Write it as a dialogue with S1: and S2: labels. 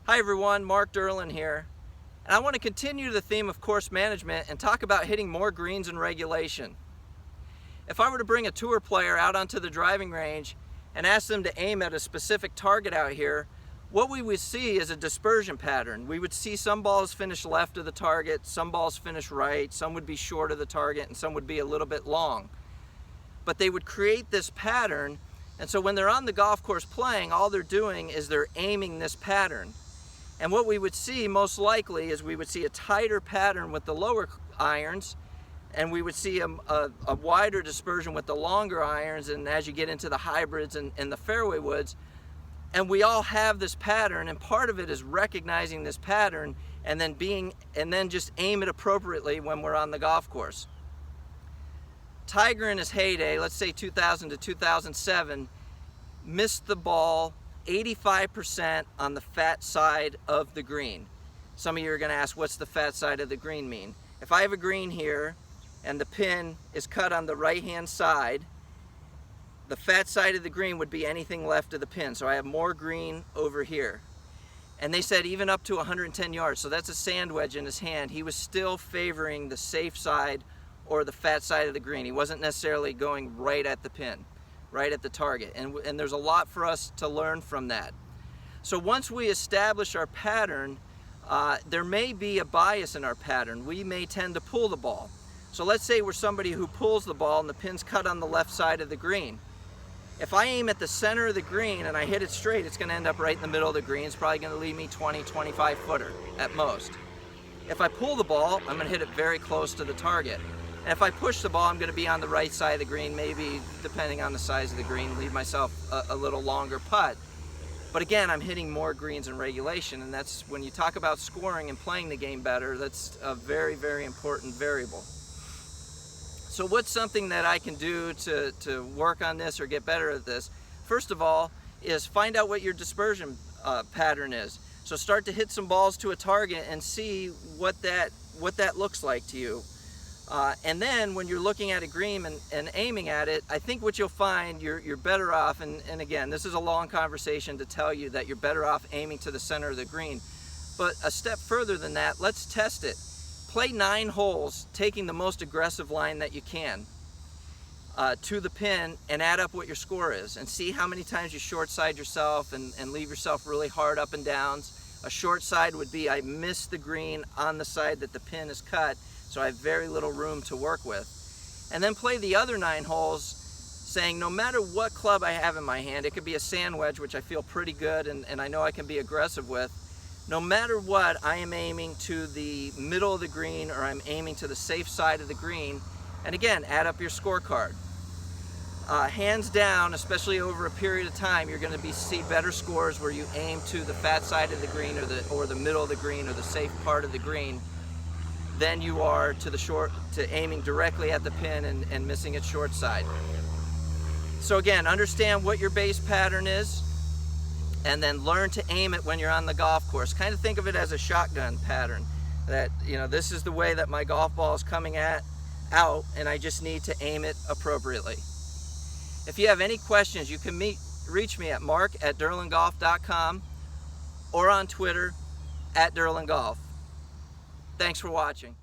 S1: Hi everyone, Mark Durland here, and I want to continue the theme of course management and talk about hitting more greens in regulation. If I were to bring a tour player out onto the driving range and ask them to aim at a specific target out here, what we would see is a dispersion pattern. We would see some balls finish left of the target, some balls finish right, some would be short of the target, and some would be a little bit long. But they would create this pattern, and so when they're on the golf course playing, all they're doing is they're aiming this pattern. And what we would see most likely is we would see a tighter pattern with the lower irons, and we would see a wider dispersion with the longer irons, and as you get into the hybrids and the fairway woods. And we all have this pattern, and part of it is recognizing this pattern and then just aim it appropriately when we're on the golf course. Tiger in his heyday, let's say 2000 to 2007, missed the ball 85% on the fat side of the green. Some of you are going to ask, what's the fat side of the green mean? If I have a green here and the pin is cut on the right hand side, the fat side of the green would be anything left of the pin. So I have more green over here. And they said even up to 110 yards, so that's a sand wedge in his hand, he was still favoring the safe side or the fat side of the green. He wasn't necessarily going right at the pin, right at the target, and there's a lot for us to learn from that. So once we establish our pattern, there may be a bias in our pattern. We may tend to pull the ball. So let's say we're somebody who pulls the ball and the pin's cut on the left side of the green. If I aim at the center of the green and I hit it straight, it's going to end up right in the middle of the green. It's probably going to leave me 20, 25 footer at most. If I pull the ball, I'm going to hit it very close to the target. And if I push the ball, I'm going to be on the right side of the green, maybe, depending on the size of the green, leave myself a little longer putt. But again, I'm hitting more greens in regulation, and that's, when you talk about scoring and playing the game better, that's a very, very important variable. So what's something that I can do to work on this or get better at this? First of all, is find out what your dispersion pattern is. So start to hit some balls to a target and see what that looks like to you. And then when you're looking at a green and aiming at it, I think what you'll find, you're better off, and again, this is a long conversation to tell you that you're better off aiming to the center of the green. But a step further than that, let's test it. Play 9 holes, taking the most aggressive line that you can to the pin, and add up what your score is, and see how many times you short side yourself and leave yourself really hard up and downs. A short side would be I missed the green on the side that the pin is cut, so I have very little room to work with. And then play the other 9 holes saying no matter what club I have in my hand, it could be a sand wedge, which I feel pretty good and I know I can be aggressive with. No matter what, I am aiming to the middle of the green, or I'm aiming to the safe side of the green. And again, add up your scorecard. Hands down, especially over a period of time, you're going to see better scores where you aim to the fat side of the green or the middle of the green or the safe part of the green than you are to aiming directly at the pin and missing its short side. So again, understand what your base pattern is, and then learn to aim it when you're on the golf course. Kind of think of it as a shotgun pattern, that, you know, this is the way that my golf ball is coming out, and I just need to aim it appropriately. If you have any questions, you can reach me at mark@durlandgolf.com or on Twitter @DurlandGolf. Thanks for watching.